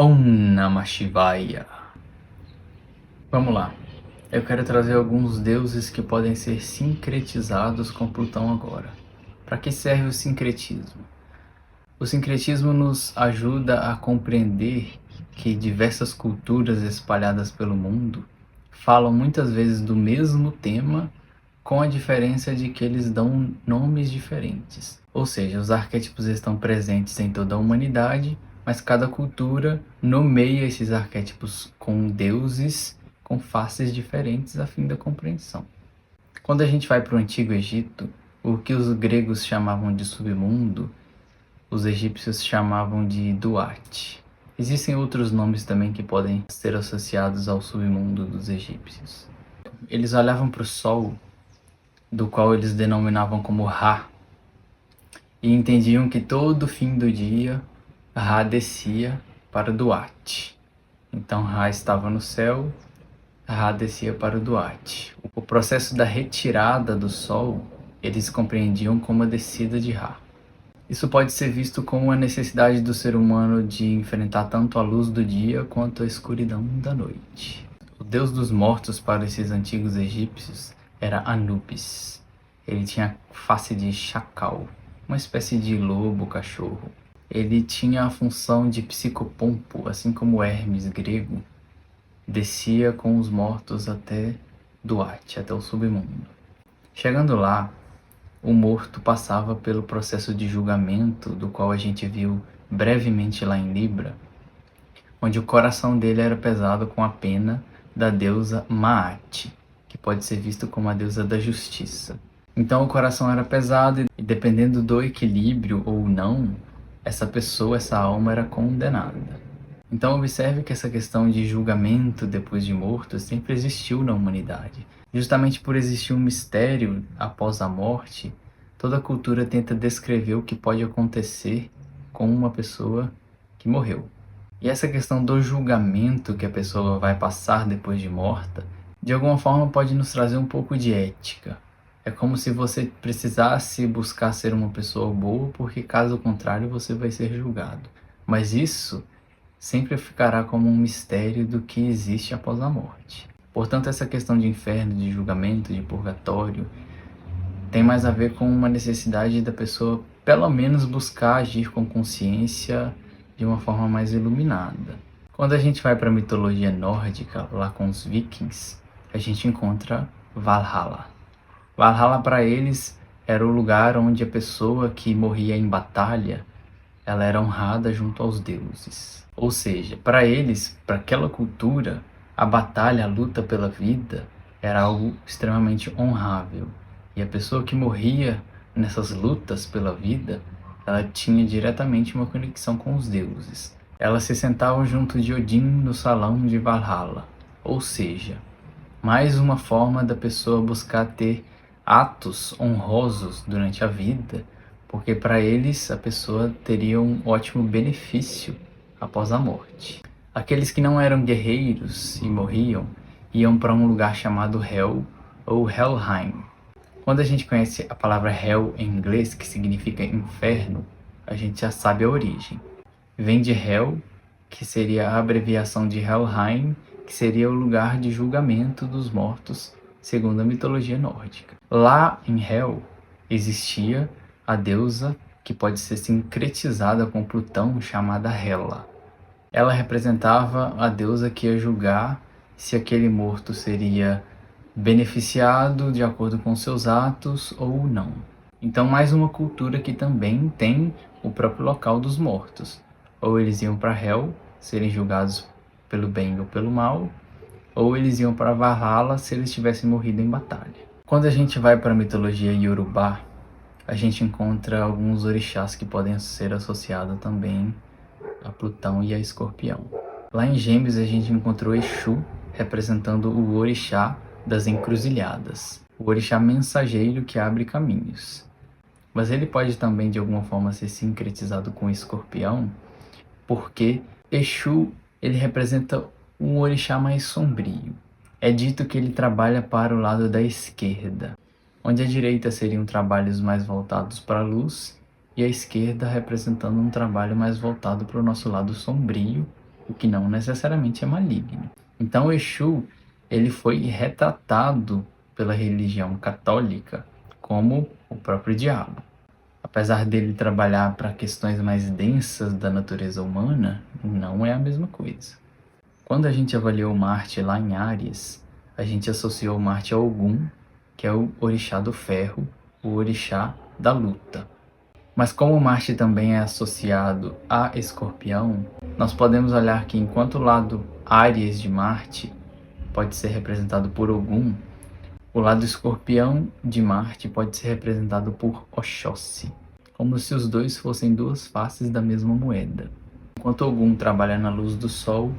Om Namah Shivaya. Vamos lá. Eu quero trazer alguns deuses que podem ser sincretizados com Plutão agora. Para que serve o sincretismo? O sincretismo nos ajuda a compreender que diversas culturas espalhadas pelo mundo falam muitas vezes do mesmo tema, com a diferença de que eles dão nomes diferentes. Ou seja, os arquétipos estão presentes em toda a humanidade, mas cada cultura nomeia esses arquétipos com deuses com faces diferentes a fim da compreensão. Quando a gente vai para o Antigo Egito, o que os gregos chamavam de submundo, os egípcios chamavam de Duat. Existem outros nomes também que podem ser associados ao submundo dos egípcios. Eles olhavam para o sol, do qual eles denominavam como Ra, e entendiam que todo fim do dia Ra descia para o Duat. Então Ra estava no céu, Ra descia para o Duat. O processo da retirada do sol eles compreendiam como a descida de Ra. Isso pode ser visto como a necessidade do ser humano de enfrentar tanto a luz do dia quanto a escuridão da noite. O deus dos mortos para esses antigos egípcios era Anubis. Ele tinha face de chacal, uma espécie de lobo cachorro. Ele tinha a função de psicopompo, assim como Hermes grego descia com os mortos até Duat, até o submundo. Chegando lá, o morto passava pelo processo de julgamento, do qual a gente viu brevemente lá em Libra, onde o coração dele era pesado com a pena da deusa Maat, que pode ser visto como a deusa da justiça. Então o coração era pesado e dependendo do equilíbrio ou não, essa pessoa, essa alma era condenada. Então observe que essa questão de julgamento depois de morto sempre existiu na humanidade. Justamente por existir um mistério após a morte, toda cultura tenta descrever o que pode acontecer com uma pessoa que morreu. E essa questão do julgamento que a pessoa vai passar depois de morta, de alguma forma pode nos trazer um pouco de ética. É como se você precisasse buscar ser uma pessoa boa, porque caso contrário você vai ser julgado. Mas isso sempre ficará como um mistério do que existe após a morte. Portanto, essa questão de inferno, de julgamento, de purgatório, tem mais a ver com uma necessidade da pessoa, pelo menos, buscar agir com consciência de uma forma mais iluminada. Quando a gente vai para a mitologia nórdica, lá com os vikings, a gente encontra Valhalla. Valhalla para eles era o lugar onde a pessoa que morria em batalha, ela era honrada junto aos deuses. Ou seja, para eles, para aquela cultura, a batalha, a luta pela vida era algo extremamente honrável. E a pessoa que morria nessas lutas pela vida, ela tinha diretamente uma conexão com os deuses. Elas se sentavam junto de Odin no salão de Valhalla. Ou seja, mais uma forma da pessoa buscar ter atos honrosos durante a vida, porque para eles a pessoa teria um ótimo benefício após a morte. Aqueles que não eram guerreiros e morriam, iam para um lugar chamado Hel ou Helheim. Quando a gente conhece a palavra Hel em inglês, que significa inferno, a gente já sabe a origem. Vem de Hel, que seria a abreviação de Helheim, que seria o lugar de julgamento dos mortos, segundo a mitologia nórdica. Lá em Hel existia a deusa que pode ser sincretizada com Plutão, chamada Hela. Ela representava a deusa que ia julgar se aquele morto seria beneficiado de acordo com seus atos ou não. Então, mais uma cultura que também tem o próprio local dos mortos. Ou eles iam para Hel, serem julgados pelo bem ou pelo mal, ou eles iam para Valhalla se eles tivessem morrido em batalha. Quando a gente vai para a mitologia Yorubá, a gente encontra alguns orixás que podem ser associados também a Plutão e a Escorpião. Lá em Gêmeos a gente encontrou Exu, representando o orixá das encruzilhadas, o orixá mensageiro que abre caminhos. Mas ele pode também de alguma forma ser sincretizado com Escorpião, porque Exu ele representa um orixá mais sombrio. É dito que ele trabalha para o lado da esquerda, onde a direita seriam trabalhos mais voltados para a luz e a esquerda representando um trabalho mais voltado para o nosso lado sombrio, o que não necessariamente é maligno. Então Exu, ele foi retratado pela religião católica como o próprio diabo. Apesar dele trabalhar para questões mais densas da natureza humana, não é a mesma coisa. Quando a gente avaliou Marte lá em Áries, a gente associou Marte a Ogum, que é o orixá do ferro, o orixá da luta. Mas como Marte também é associado a Escorpião, nós podemos olhar que enquanto o lado Áries de Marte pode ser representado por Ogum, o lado Escorpião de Marte pode ser representado por Oxóssi, como se os dois fossem duas faces da mesma moeda. Enquanto Ogum trabalha na luz do Sol,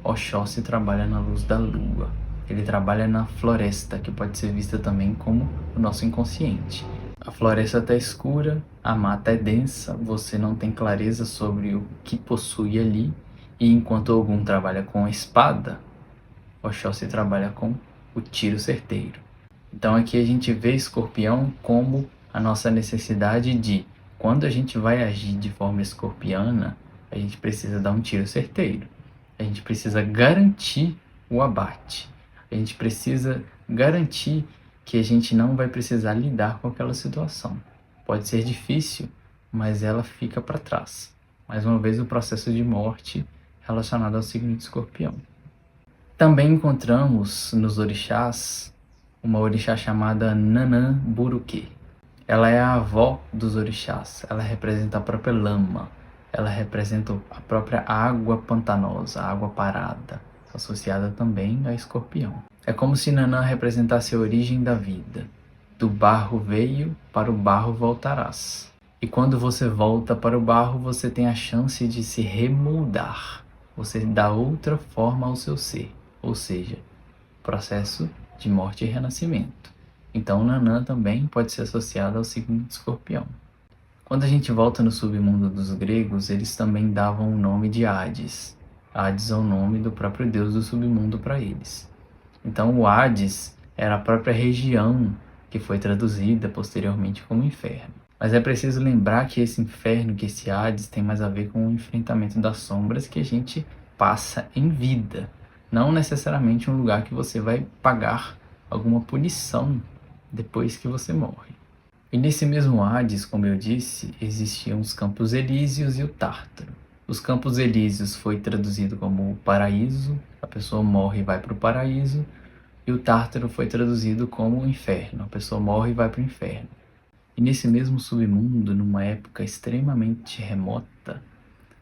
Oxóssi trabalha na luz da Lua. Ele trabalha na floresta, que pode ser vista também como o nosso inconsciente. A floresta está escura, a mata é densa, você não tem clareza sobre o que possui ali, e enquanto Ogum trabalha com a espada, Oxóssi trabalha com o tiro certeiro. Então aqui a gente vê Escorpião como a nossa necessidade de, quando a gente vai agir de forma escorpiana, a gente precisa dar um tiro certeiro. A gente precisa garantir o abate. A gente precisa garantir que a gente não vai precisar lidar com aquela situação. Pode ser difícil, mas ela fica para trás. Mais uma vez, o processo de morte relacionado ao signo de Escorpião. Também encontramos nos orixás uma orixá chamada Nanã Buruque. Ela é a avó dos orixás. Ela representa a própria lama. Ela representa a própria água pantanosa, a água parada, associada também a Escorpião. É como se Nanã representasse a origem da vida. Do barro veio, para o barro voltarás. E quando você volta para o barro, você tem a chance de se remoldar. Você dá outra forma ao seu ser, ou seja, processo de morte e renascimento. Então Nanã também pode ser associado ao signo de Escorpião. Quando a gente volta no submundo dos gregos, eles também davam o nome de Hades. Hades é o nome do próprio deus do submundo para eles. Então o Hades era a própria região que foi traduzida posteriormente como inferno. Mas é preciso lembrar que esse inferno, que esse Hades, tem mais a ver com o enfrentamento das sombras que a gente passa em vida. Não necessariamente um lugar que você vai pagar alguma punição depois que você morre. E nesse mesmo Hades, como eu disse, existiam os Campos Elíseos e o Tártaro. Os Campos Elíseos foi traduzido como o paraíso, a pessoa morre e vai para o paraíso, e o Tártaro foi traduzido como o inferno, a pessoa morre e vai para o inferno. E nesse mesmo submundo, numa época extremamente remota,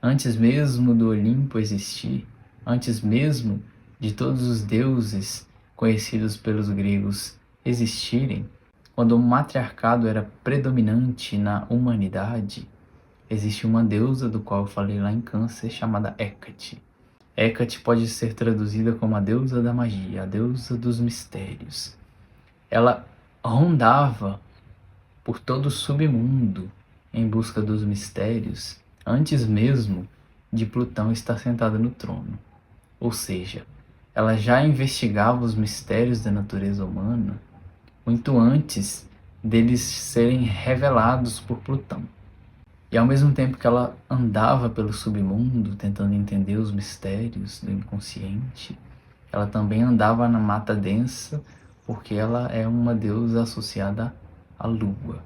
antes mesmo do Olimpo existir, antes mesmo de todos os deuses conhecidos pelos gregos existirem, quando o matriarcado era predominante na humanidade, existe uma deusa do qual eu falei lá em Câncer, chamada Hécate. Hécate pode ser traduzida como a deusa da magia, a deusa dos mistérios. Ela rondava por todo o submundo em busca dos mistérios, antes mesmo de Plutão estar sentado no trono. Ou seja, ela já investigava os mistérios da natureza humana muito antes deles serem revelados por Plutão. E ao mesmo tempo que ela andava pelo submundo tentando entender os mistérios do inconsciente, ela também andava na mata densa, porque ela é uma deusa associada à lua.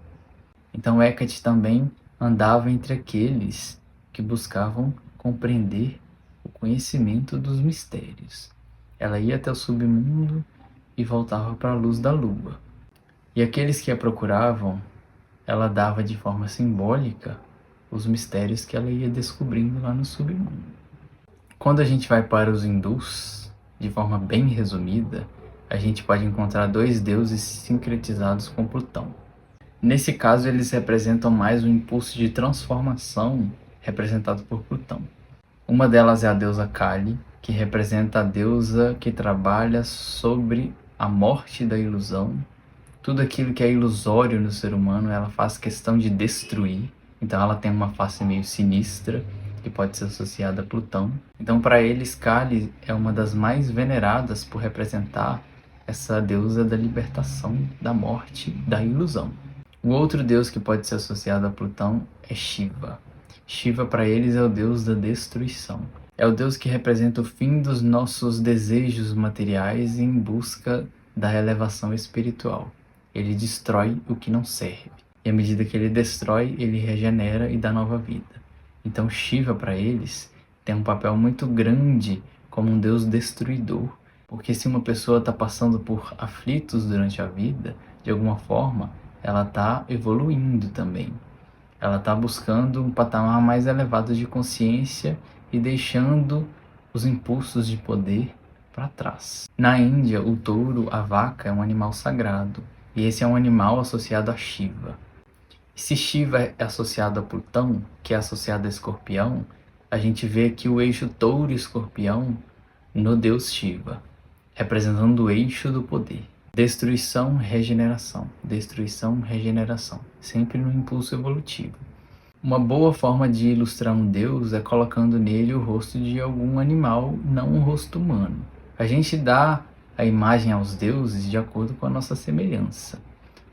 Então Hecate também andava entre aqueles que buscavam compreender o conhecimento dos mistérios. Ela ia até o submundo e voltava para a luz da lua. E aqueles que a procuravam, ela dava de forma simbólica os mistérios que ela ia descobrindo lá no submundo. Quando a gente vai para os hindus, de forma bem resumida, a gente pode encontrar dois deuses sincretizados com Plutão. Nesse caso, eles representam mais o impulso de transformação representado por Plutão. Uma delas é a deusa Kali, que representa a deusa que trabalha sobre a morte da ilusão. Tudo aquilo que é ilusório no ser humano, ela faz questão de destruir. Então ela tem uma face meio sinistra, que pode ser associada a Plutão. Então para eles, Kali é uma das mais veneradas por representar essa deusa da libertação, da morte, da ilusão. O outro deus que pode ser associado a Plutão é Shiva. Shiva para eles é o deus da destruição. É o Deus que representa o fim dos nossos desejos materiais em busca da elevação espiritual. Ele destrói o que não serve. E à medida que ele destrói, ele regenera e dá nova vida. Então Shiva, para eles, tem um papel muito grande como um Deus destruidor. Porque se uma pessoa está passando por aflitos durante a vida, de alguma forma, ela está evoluindo também. Ela está buscando um patamar mais elevado de consciência e deixando os impulsos de poder para trás. Na Índia, o touro, a vaca, é um animal sagrado. E esse é um animal associado a Shiva. E se Shiva é associado a Plutão, que é associado a Escorpião, a gente vê aqui o eixo touro e escorpião no deus Shiva, representando o eixo do poder. Destruição, regeneração. Destruição, regeneração. Sempre no impulso evolutivo. Uma boa forma de ilustrar um deus é colocando nele o rosto de algum animal, não um rosto humano. A gente dá a imagem aos deuses de acordo com a nossa semelhança.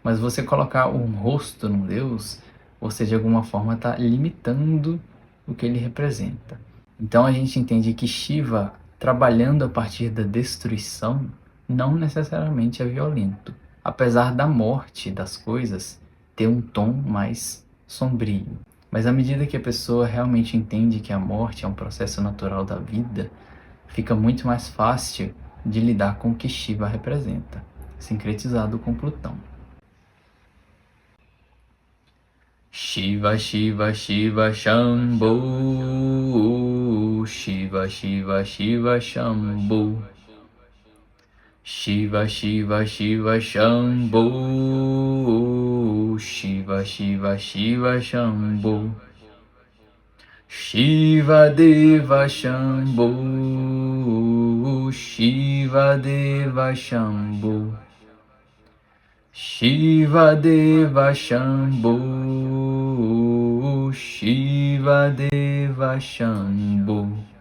Mas você colocar um rosto num deus, você de alguma forma está limitando o que ele representa. Então a gente entende que Shiva, trabalhando a partir da destruição, não necessariamente é violento. Apesar da morte das coisas ter um tom mais sombrio. Mas à medida que a pessoa realmente entende que a morte é um processo natural da vida, fica muito mais fácil de lidar com o que Shiva representa, sincretizado com Plutão. Shiva, Shiva, Shiva, Shambho. Shiva, Shiva, Shiva, Shambho. Shiva, Shiva, Shiva, Shambho. Shiva, Shiva, Shiva, Shambho. Shiva Deva Shambho. Shiva Deva Shambho. Shiva Deva Shambho. Shiva Deva Shambho.